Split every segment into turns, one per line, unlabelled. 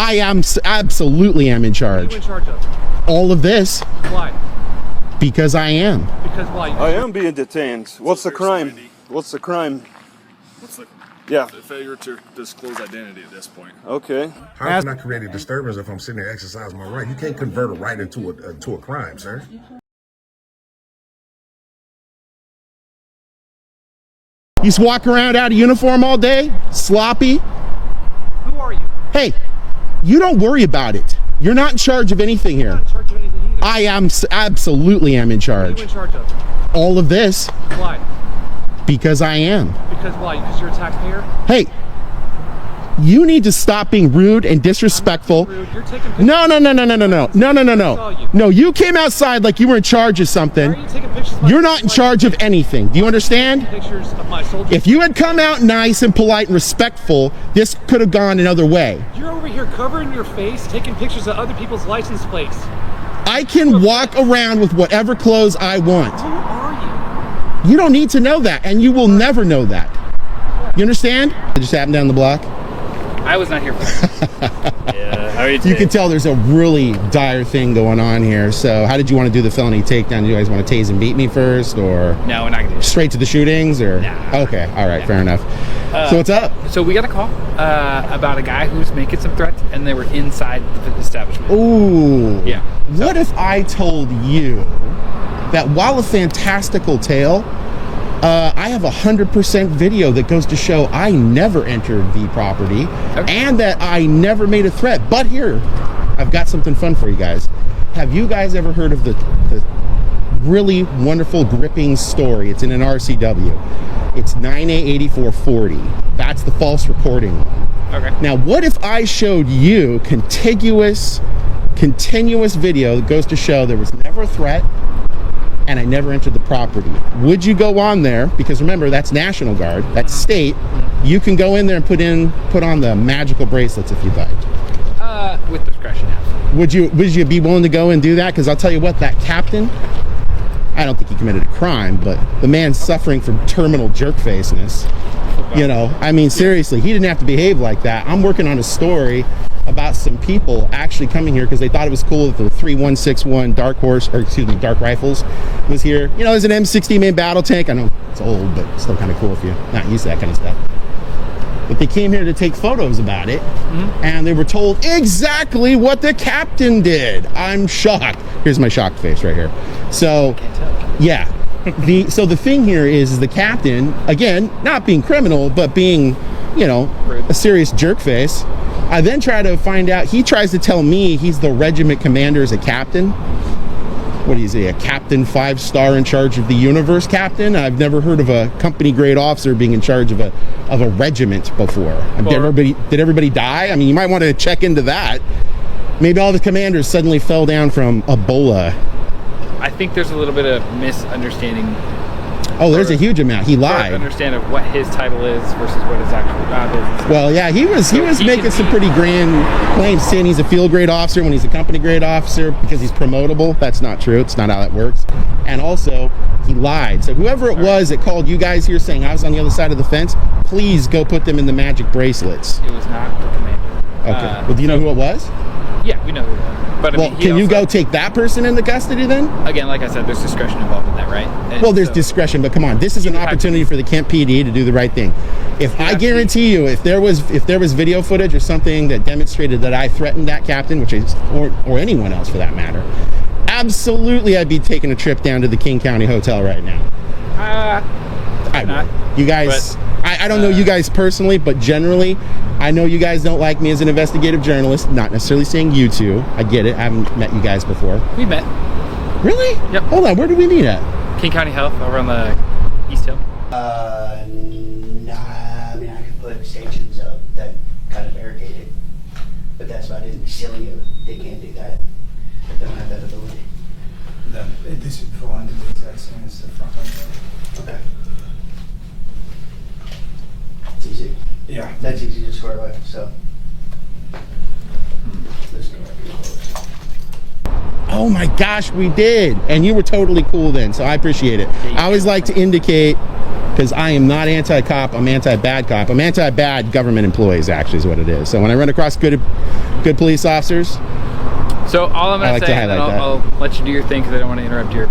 Absolutely am in charge.
What are you in charge of?
All of this.
Why?
Because I am.
Because why?
I am being detained. What's the crime? What's the crime?
What's the
Yeah.
failure to disclose identity at this point?
Okay.
How can I create a disturbance if I'm sitting there exercising my right? You can't convert a right into a crime, sir.
You just walk around out of uniform all day, sloppy.
Who are you?
Hey, you don't worry about it. You're not in charge of anything
I'm
here.
not in charge of anything either.
Absolutely am in
What are
charge.
you in charge of?
All of this.
Why?
Because I am.
Because why? Because you're a taxpayer?
Hey, you need to stop being rude and disrespectful.
Rude. You're taking pictures.
No.
saw you.
No, you came outside like you were in charge of something.
Why are you taking pictures of my
You're not in charge of anything. Do you understand?
Pictures of my soldiers.
If you had come out nice and polite and respectful, this could have gone another way.
You're over here covering your face, taking pictures of other people's license plates.
I can walk around with whatever clothes I want.
Who are you?
You don't need to know that, and you will never know that. You understand? It just happened down the block.
I was not here for that. Yeah, how are you
You can tell there's a really dire thing going on here. So how did you want to do the felony takedown? Do you guys want to tase and beat me first, or
No, we're not gonna do that.
straight to the shootings, or?
Nah.
Okay, all right, fair enough. So what's up?
So we got a call about a guy who's making some threats, and they were inside the establishment.
Ooh.
Yeah.
What if I told you that while a fantastical tale, I have 100% video that goes to show I never entered the property and that I never made a threat. But here, I've got something fun for you guys. Have you guys ever heard of the really wonderful, gripping story? It's in an RCW. It's 9A8440. That's the false reporting one.
Okay.
Now, what if I showed you continuous video that goes to show there was never a threat and I never entered the property? Would you go on there? Because remember, that's National Guard, that's state. You can go in there and put on the magical bracelets if you'd like.
With discretion, absolutely.
Would you be willing to go and do that? Because I'll tell you what, that captain, I don't think he committed a crime, but the man's suffering from terminal jerk-faceness. You know, I mean, seriously, he didn't have to behave like that. I'm working on a story about some people actually coming here because they thought it was cool that the 3161 Dark Rifles was here. You know, there's an M60 main battle tank. I know it's old, but it's still kind of cool if you're not used to that kind of stuff. But they came here to take photos about it, and they were told exactly what the captain did. I'm shocked. Here's my shocked face right here. So, yeah. So the thing here is the captain, again, not being criminal, but being, you know, a serious jerk face. I then try to find out, he tries to tell me he's the regiment commander as a captain. What is he, a captain 5-star in charge of the universe captain? I've never heard of a company grade officer being in charge of a regiment before. Did everybody die? I mean, you might want to check into that. Maybe all the commanders suddenly fell down from Ebola.
I think there's a little bit of misunderstanding.
Oh, there's a huge amount. He lied.
Understand of what his title is versus what his actual job is.
Well, yeah, he was making some pretty grand claims, saying he's a field grade officer when he's a company grade officer because he's promotable. That's not true. It's not how that works. And also, he lied. So whoever it was that called you guys here saying I was on the other side of the fence, please go put them in the magic bracelets.
It was not the commander.
Okay. Well, do you know who it was?
Yeah, we know who it was. But I
Well,
mean,
can you go take that person into custody then?
Again, like I said, there's discretion involved in that, right? And
Well, there's
so-
discretion, but come on, this is an opportunity for the Kent PD to do the right thing. If I guarantee you, if there was video footage or something that demonstrated that I threatened that captain, which is or anyone else for that matter, absolutely, I'd be taking a trip down to the King County Hotel right now. I
not.
would. You guys, I don't know you guys personally, but generally, I know you guys don't like me as an investigative journalist. Not necessarily saying you two. I get it. I haven't met you guys before.
We met.
Really?
Yep.
Hold on. Where did we meet at?
King County Health over on the East Hill.
Nah, I mean, I could put stations up that kind of barricade it, but that's about it. Silly, they can't do that. They don't have that ability.
This would fall under the exact same as the front window.
Okay. It's easy.
Yeah.
That's easy to square away, so. This door might be closed.
Oh my gosh, we did. And you were totally cool then, so I appreciate it. I always like to indicate because I am not anti-cop. I'm anti-bad cop. I'm anti-bad government employees, actually, is what it is. So when I run across good police officers,
So all I'm going to say, and then I'll let you do your thing because I don't want to interrupt your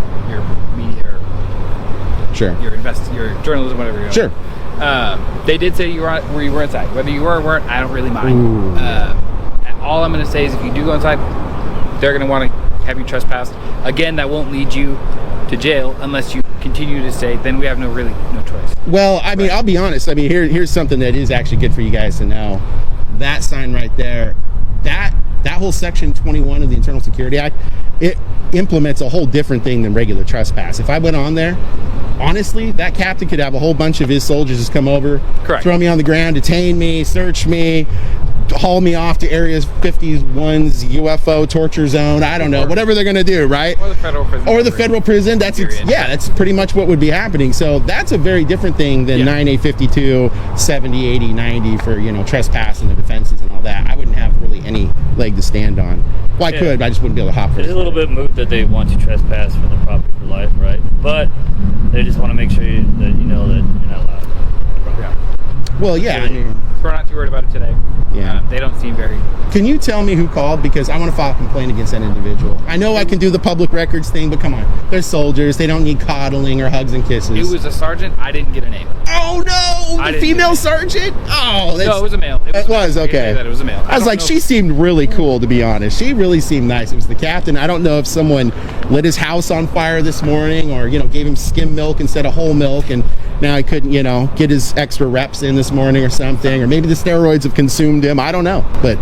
media or
sure,
your journalism, whatever you're doing.
Sure.
They did say you were inside. Whether you were or weren't, I don't really mind. All I'm going to say is if you do go inside, they're going to want to have you trespassed. Again, that won't lead you to jail unless you continue to stay. Then we have no choice.
Well, I mean, I'll be honest. I mean, here's something that is actually good for you guys to know. That sign right there, that whole section 21 of the Internal Security Act, it implements a whole different thing than regular trespass. If I went on there, honestly, that captain could have a whole bunch of his soldiers just come over,
correct,
throw me on the ground, detain me, search me, haul me off to areas 51's UFO torture zone. I don't know, whatever they're going to do, right?
Or the federal prison.
Or the federal prison. That's pretty much what would be happening. So that's a very different thing than 9852, 70, 80, 90 for, trespass and the defenses and all that. I wouldn't have really any leg to stand on. Well, I could, but I just wouldn't be able to hop.
It's a little bit moot that they want you trespass from the property for life, right? But they just want to make sure that you know that you're not allowed.
Yeah.
Well, yeah. I mean,
we're not too worried about it today.
Yeah.
They don't seem very...
Can you tell me who called? Because I want to file a complaint against that individual. I know I can do the public records thing, but come on. They're soldiers. They don't need coddling or hugs and kisses.
It was a sergeant. I didn't get a name.
Oh, no! The female sergeant? Oh, that's...
No, it was a male.
It was okay.
That it was a male.
I was like, she seemed really cool, to be honest. She really seemed nice. It was the captain. I don't know if someone lit his house on fire this morning or, gave him skim milk instead of whole milk, and now he couldn't, get his extra reps in this morning or something, or maybe the steroids have consumed him. I don't know. But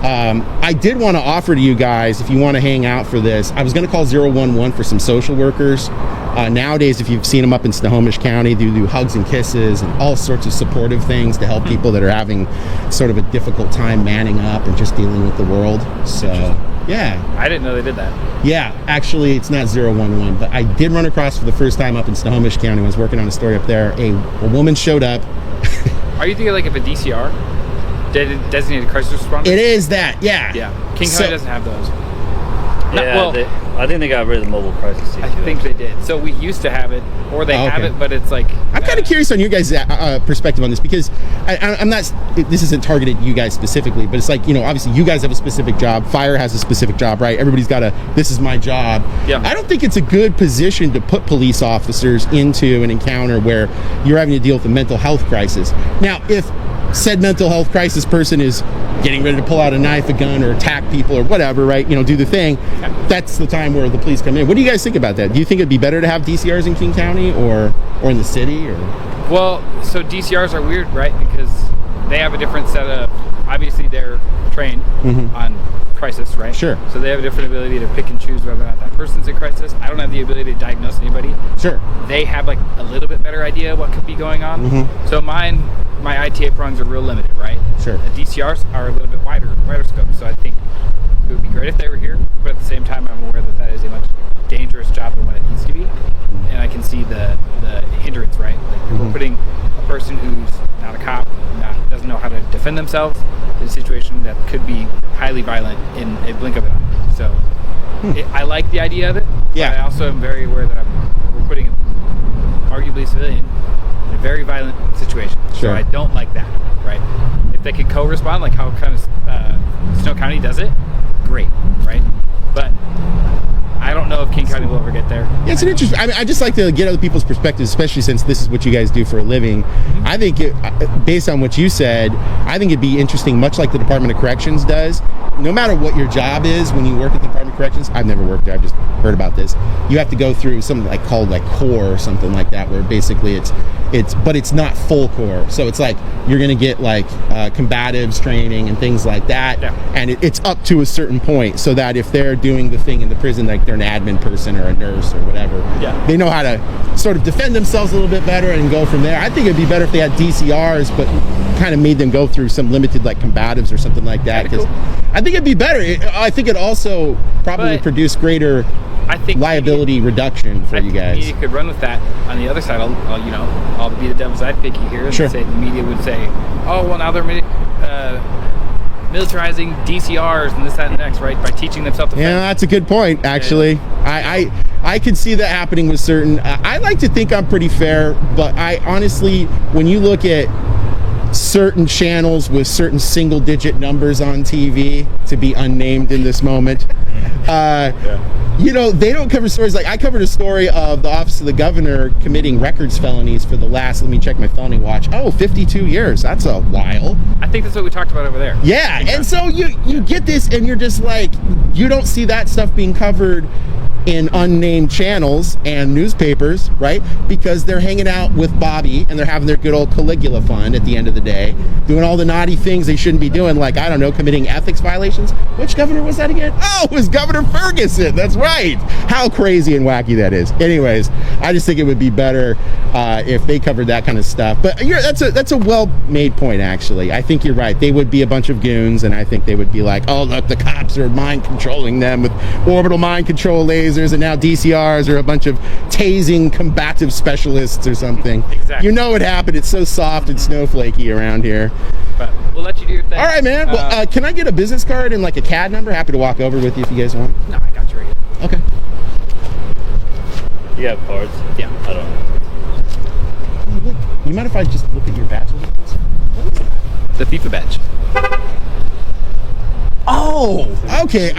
I did want to offer to you guys, if you want to hang out for this, I was going to call 011 for some social workers. Nowadays, if you've seen them up in Snohomish County, they do hugs and kisses and all sorts of supportive things to help people that are having sort of a difficult time manning up and just dealing with the world. So, yeah.
I didn't know they did that.
Yeah, actually, it's not 011, but I did run across for the first time up in Snohomish County when I was working on a story up there. A woman showed up.
Are you thinking like of a DCR? Designated crisis responder?
It is that, yeah.
Yeah. King County doesn't have those.
I think they got rid of the mobile crisis team.
I think they did. So we used to have it, or they have it, but it's like...
I'm kind of curious on your guys' perspective on this, because I'm not... This isn't targeted at you guys specifically, but it's like, obviously you guys have a specific job. Fire has a specific job, right? Everybody's got this is my job.
Yeah.
I don't think it's a good position to put police officers into an encounter where you're having to deal with a mental health crisis. Now, if said mental health crisis person is getting ready to pull out a knife, a gun, or attack people or whatever, right? Do the thing. That's the time where the police come in. What do you guys think about that? Do you think it'd be better to have DCRs in King County or in the city? Or
well, so DCRs are weird, right? Because they have a different set of... Obviously, they're trained on crisis, right?
Sure.
So they have a different ability to pick and choose whether or not that person's in crisis. I don't have the ability to diagnose anybody.
Sure.
They have like a little bit better idea what could be going on. So my ITA prongs are real limited, right?
Sure.
The DCRs are a little bit wider scope. So I think it would be great if they were here, but at the same time, I'm aware that is a much dangerous job than what it needs to be, and I can see the hindrance, right? Like we're putting a person who's not a cop, doesn't know how to defend themselves in a situation that could be highly violent in a blink of an eye. So I like the idea of it.
Yeah.
But I also am very aware that we're putting arguably a civilian in a very violent situation.
Sure.
So I don't like that, right? If they could co-respond, like how kind of Snow County does it, great, right? But I don't know if King County will ever get there.
Yeah, it's an interesting... I just like to get other people's perspectives, especially since this is what you guys do for a living. I think, based on what you said, I think it'd be interesting, much like the Department of Corrections does. No matter what your job is when you work at the Department of Corrections, I've never worked there, I've just heard about this. You have to go through something called core or something like that, where basically it's not full core. So it's like you're going to get combatives training and things like that, and it's up to a certain point, so that if they're doing the thing in the prison, like they're an admin person or a nurse or whatever, they know how to sort of defend themselves a little bit better and go from there. I think it'd be better if they had DCRs, but kind of made them go through some limited combatives or something like that, because I think it'd be better. I think it also probably produce greater liability reduction for you guys.
You could run with that. On the other side, I'll be the devil's advocate here and say the media would say, oh, well, now they're militarizing DCRs and this, that, and the next, right? By teaching them self-defense.
Yeah, that's a good point, actually. I could see that happening with certain. I like to think I'm pretty fair, but I honestly, when you look at certain channels with certain single-digit numbers on TV, to be unnamed in this moment, you know, they don't cover stories like I covered a story of the Office of the Governor committing records felonies for the last, let me check my felony watch, 52 years. That's a while.
I think that's what we talked about over there.
Yeah, and so you get this and you're just like, you don't see that stuff being covered in unnamed channels and newspapers, right? Because they're hanging out with Bobby and they're having their good old Caligula fun at the end of the day, doing all the naughty things they shouldn't be doing, like, I don't know, committing ethics violations. Which governor was that again? Oh, it was Governor Ferguson. That's right. How crazy and wacky that is. Anyways, I just think it would be better if they covered that kind of stuff. But that's a well-made point, actually. I think you're right. They would be a bunch of goons, and I think they would be like, oh, look, the cops are mind controlling them with orbital mind control lasers, and now DCRs are a bunch of tasing combative specialists or something.
Exactly.
You know what happened. It's so soft and snowflakey around here.
But we'll let you do your thing.
All right, man. Well, can I get a business card and like a CAD number? Happy to walk over with you if you guys want.
No, I got you right here.
Okay.
You have cards?
Yeah.
I don't.
Look, you mind if I just look at your badge a little bit? What is that?
The FIFA badge.
Oh, okay.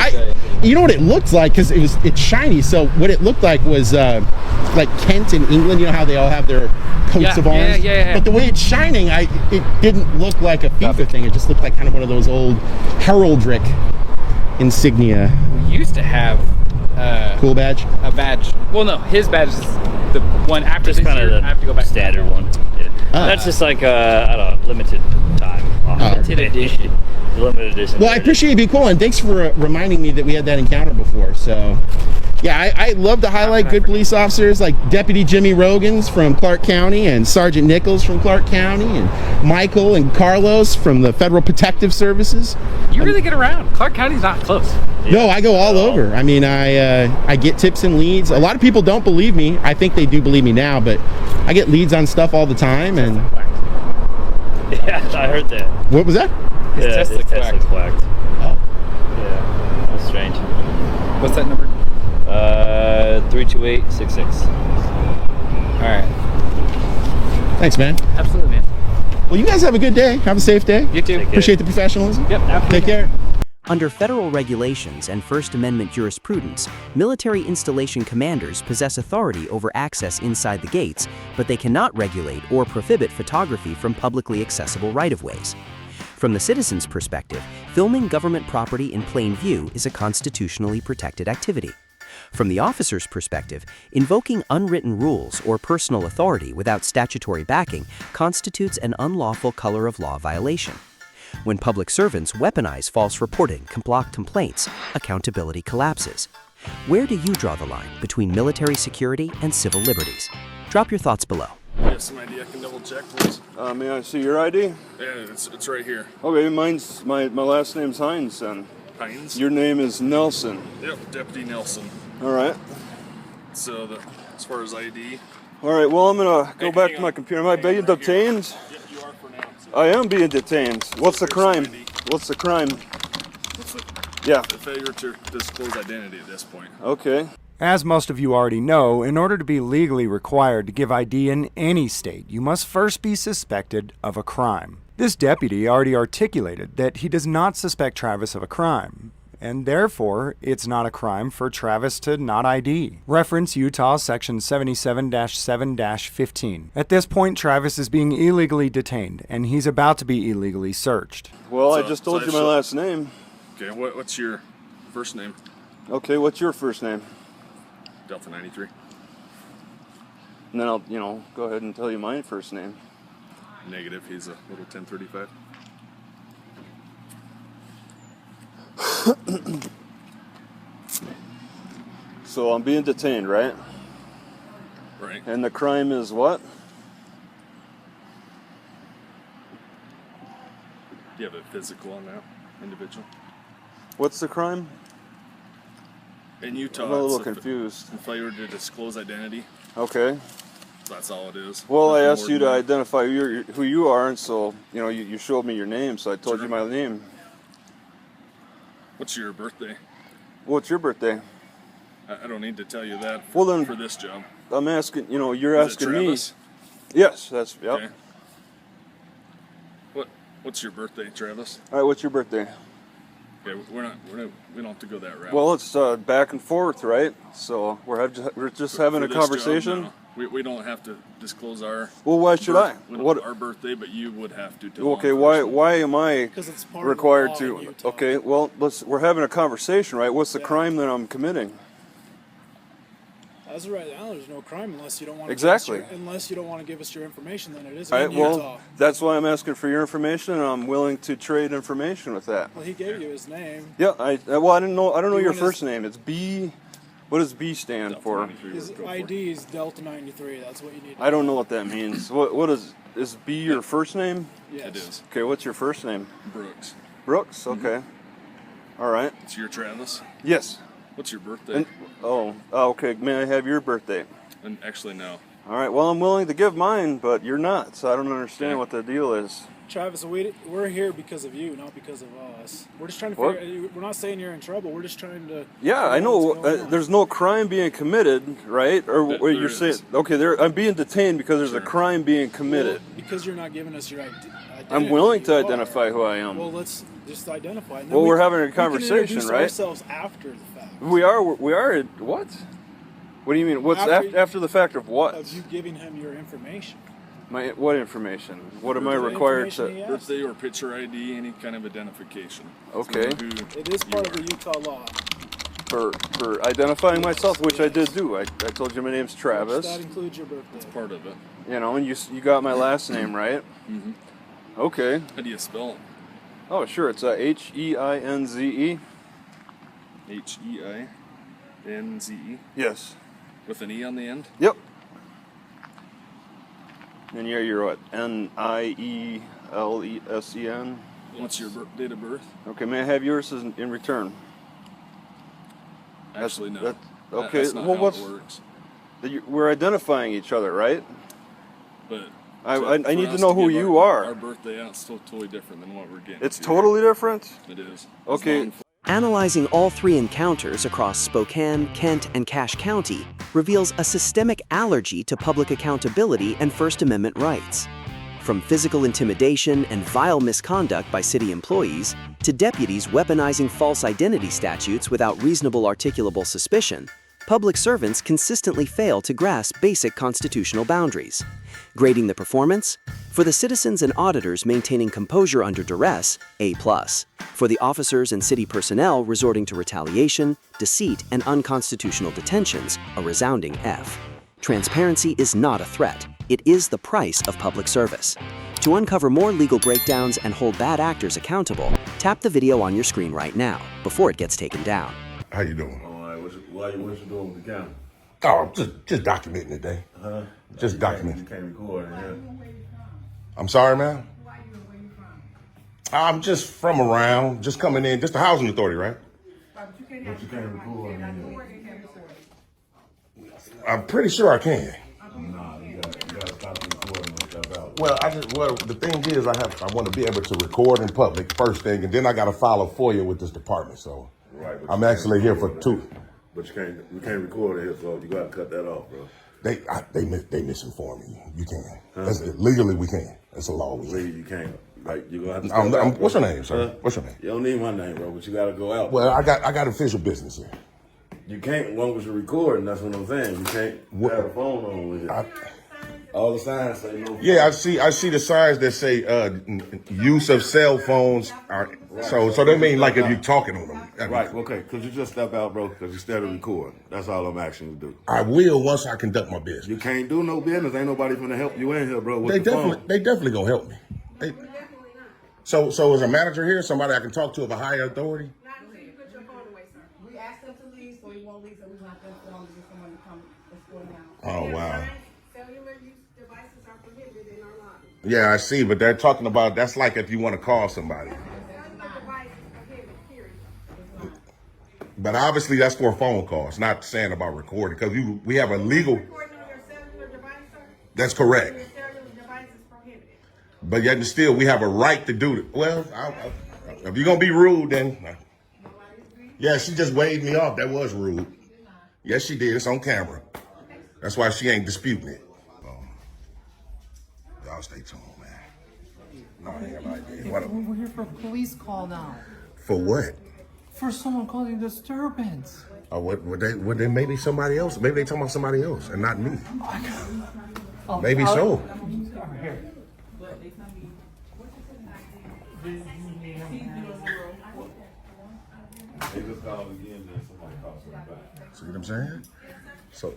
You know what it looked like, because it's shiny. So what it looked like was like Kent in England. You know how they all have their coats of arms.
Yeah.
But the way it's shining, it didn't look like a FIFA thing. It just looked like kind of one of those old heraldric insignia.
We used to have
Cool badge.
a badge. Well, no, his badge is the one after
Just
this
kind
year.
of
I have to go back
the standard one. Yeah. That's just like I don't know, limited time.
Limited edition.
Limited edition.
Well, I appreciate you being cool, and thanks for reminding me that we had that encounter before. So, yeah, I love to highlight good police officers like Deputy Jimmy Rogans from Clark County and Sergeant Nichols from Clark County and Michael and Carlos from the Federal Protective Services.
You really get around. Clark County's not close.
Yeah.
No, I go all over. I mean, I get tips and leads. A lot of people don't believe me. I think they do believe me now, but I get leads on stuff all the time. And
Yeah, I heard that.
what was that?
His test looks whacked.
whacked.
Oh.
Yeah, that's strange.
What's that number?
32866.
All right.
Thanks, man.
Absolutely, man.
Well, you guys have a good day. Have a safe day.
You too.
Appreciate the professionalism.
Yep, absolutely.
Take care.
Under federal regulations and First Amendment jurisprudence, military installation commanders possess authority over access inside the gates, but they cannot regulate or prohibit photography from publicly accessible right-of-ways. From the citizen's perspective, filming government property in plain view is a constitutionally protected activity. From the officer's perspective, invoking unwritten rules or personal authority without statutory backing constitutes an unlawful color of law violation. When public servants weaponize false reporting, block complaints, accountability collapses. Where do you draw the line between military security and civil liberties? Drop your thoughts below.
You have some ID I can double check, please?
May I see your ID?
Yeah, it's right here.
Okay, mine's my last name's Hines, and
Hines?
your name is Nelson.
Yep, Deputy Nelson.
All right.
So as far as ID.
All right. Well, I'm gonna go back
hang
to my
on.
computer. Am I being
Right
detained?
Yeah, you are for now. So
I am being detained. What's the crime? What's the crime?
what's the
Yeah.
failure to disclose identity at this point?
Okay.
As most of you already know, in order to be legally required to give ID in any state, you must first be suspected of a crime. This deputy already articulated that he does not suspect Travis of a crime, and therefore, it's not a crime for Travis to not ID. Reference Utah Section 77-7-15. At this point, Travis is being illegally detained, and he's about to be illegally searched.
Well, I
So-
just told
so
you my
so-
last name.
Okay, what's your first name?
Okay. What's your first name?
Delta 93.
And then I'll, go ahead and tell you my first name.
Negative, he's a little 1035.
So I'm being detained, right?
Right.
And the crime is what?
Do you have a physical on that individual?
What's the crime?
In Utah,
I'm a little
it's
confused.
failure to disclose identity.
Okay.
That's all it is.
Well, I
Nothing
asked
more
you
than
to
that.
identify who you are, and so you showed me your name, so I told you my name.
What's your birthday?
What's your birthday?
I don't need to tell you that
Well, then-
for this job.
I'm asking, you know, you're
Is it
asking me.
Travis?
Yes, that's, yep.
Okay. What's your birthday, Travis?
All right, what's your birthday?
Okay, we don't have to go that route.
Well, it's back and forth, right? So we're just having
For
a
this
conversation.
job, no. We don't have to disclose our.
Well, why should I?
What our birthday? But you would have to. Tell
Okay, why am I
Because it's part
required
of the law in
to?
Utah.
Okay, well, we're having a conversation, right? What's the crime that I'm committing?
As of right now, there's no crime unless you don't want to
Exactly.
unless you don't want to give us your information. Then it is
All right,
in
well,
Utah.
that's why I'm asking for your information, and I'm willing to trade information with that.
Well, he gave you his name.
Yeah, I don't know
You
your
want
first
his-
name. It's B. What does B stand for?
His ID is Delta 93. That's what you need.
I don't know what that means. What is B your first name?
Yes.
It is.
Okay, what's your first name?
Brooks.
Brooks. Okay. All right.
It's your Travis.
Yes.
What's your birthday?
And, okay. May I have your birthday?
And actually, no.
All right. Well, I'm willing to give mine, but you're not, so I don't understand what the deal is.
Travis, we're here because of you, not because of us. We're just trying to
What?
figure. We're not saying you're in trouble. We're just trying to.
Yeah, I know.
what's going on.
There's no crime being committed, right? Or
There
wait, you're
is.
saying okay? I'm being detained because there's a crime being committed.
Well, because you're not giving us your identity.
I'm willing to
You are.
identify who I am.
Well, let's just identify. And then
Well, we're having a
we
conversation,
can introduce
right?
Ourselves after the fact.
We are. What? What do you mean? What's after the fact of what?
Of you giving him your information.
What information? What am I
The
required
information he
to?
asked.
Birthday or picture ID, any kind of identification.
Okay.
It is part of the Utah law.
For identifying myself, which I did do. I told you my name's Travis.
That includes your birthday.
It's part of it.
You know, and you got my last name right.
Mm-hmm.
Okay.
How do you spell it?
Oh, sure. It's Heinze.
Heinze.
Yes.
With an E on the end?
Yep. And you're what? Nielesen.
What's your date of birth?
Okay, may I have yours in return?
Actually, no.
Okay,
That's not
well,
how
what's
it works.
We're identifying each other, right?
But
I need
for
to
us
know who
give
you are.
Our birthday, that's still totally different than what we're getting.
It's
to.
totally different?
It is.
Okay.
Analyzing all three encounters across Spokane, Kent, and Cache County reveals a systemic allergy to public accountability and First Amendment rights. From physical intimidation and vile misconduct by city employees to deputies weaponizing false identity statutes without reasonable articulable suspicion, public servants consistently fail to grasp basic constitutional boundaries. Grading the performance? For the citizens and auditors maintaining composure under duress, A+. For the officers and city personnel resorting to retaliation, deceit, and unconstitutional detentions, a resounding F. Transparency is not a threat. It is the price of public service. To uncover more legal breakdowns and hold bad actors accountable, tap the video on your screen right now, before it gets taken down.
How you doing?
All right, what you doing with the camera?
Oh, just documenting today.
Huh?
Just
You
documenting.
can't record in here.
I'm sorry, man. I'm just from around, just coming in, just the housing authority, right?
But you can't record in here.
I'm pretty sure I can.
Nah, you gotta stop the recording and stuff out.
Well, the thing is, I want to be able to record in public first thing, and then I got to file a FOIA with this department. So
Right, but
I'm
you
actually here
can't
for
record
2.
it. But you can't record it here, so you gotta cut that off, bro.
They misinformed me. You can. Legally, we can. It's a law.
Legally, you can't. Like you gonna have to.
What's your name, sir? What's your name?
You don't need my name, bro. But you gotta go out.
Well, I got official business here.
You can't, as long as you're recording. That's what I'm saying. You can't have a phone on with it. All the signs say no.
Yeah, I see the signs that say use of cell phones are so they mean like if you're talking on them.
Right, okay, could you just step out, bro? Because you still recording. That's all I'm asking you to do.
I will once I conduct my business.
You can't do no business. Ain't nobody gonna help you in here, bro. With
They
the phone.
definitely gonna help me. So is a manager here somebody I can talk to of a higher authority?
Not until you put your phone away, sir. We asked them to leave, so he won't leave, so we want them to get someone to come escort him out.
Oh wow.
Cellular use devices are prohibited in our lobby.
Yeah, I see, but they're talking about that's like if you want to call somebody.
Cellular devices prohibited, period.
But obviously that's for phone calls, not saying about recording because we have a legal.
Recording on your cellular device, sir?
That's correct.
Your cellular device is prohibited.
But yet and still we have a right to do it. Well, if you're gonna be rude, then Yeah, she just waved me off. That was rude. Yes, she did. It's on camera. That's why she ain't disputing it. Y'all stay tuned, man. No, I ain't got no idea.
We're here for a police call now.
For what?
For someone causing disturbance.
Oh, would they maybe somebody else? Maybe they talking about somebody else and not me. Maybe so.
They just called again, then somebody called them back.
See what I'm saying? So.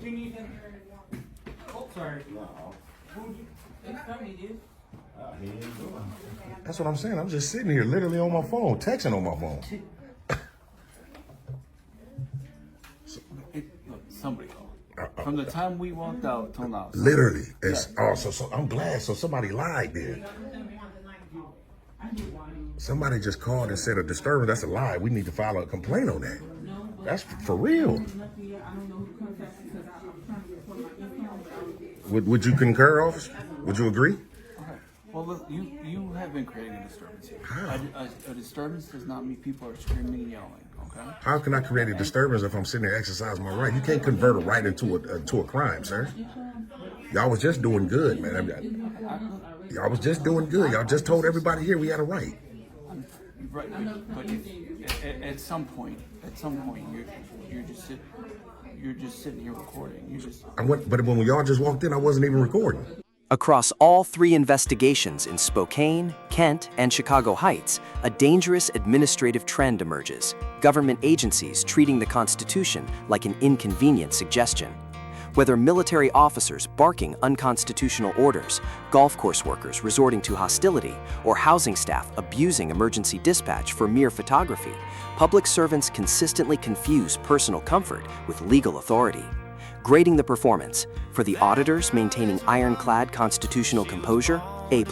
Oh, sorry.
No.
That's what I'm saying. I'm just sitting here literally on my phone, texting on my phone.
Look, somebody called. From the time we walked out till now.
Literally. So I'm glad. So somebody lied then. Somebody just called and said a disturbance. That's a lie. We need to file a complaint on that. That's for real. Would you concur, officer? Would you agree?
Okay. Well, look, you have been creating a disturbance here.
How?
A disturbance does not mean people are screaming and yelling. Okay.
How can I create a disturbance if I'm sitting there exercising my right? You can't convert a right into a crime, sir. Y'all was just doing good, man. Y'all was just doing good. Y'all just told everybody here we had a right.
Right, but at some point, you're just sitting here recording.
But when y'all just walked in, I wasn't even recording.
Across all 3 investigations in Spokane, Kent, and Chicago Heights, a dangerous administrative trend emerges: government agencies treating the Constitution like an inconvenient suggestion. Whether military officers barking unconstitutional orders, golf course workers resorting to hostility, or housing staff abusing emergency dispatch for mere photography, public servants consistently confuse personal comfort with legal authority. Grading the performance: for the auditors maintaining ironclad constitutional composure, A+.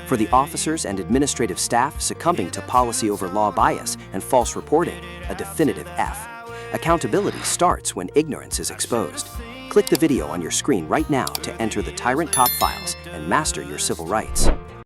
For the officers and administrative staff succumbing to policy over law bias and false reporting, a definitive F. Accountability starts when ignorance is exposed. Click the video on your screen right now to enter the Tyrant top files and master your civil rights.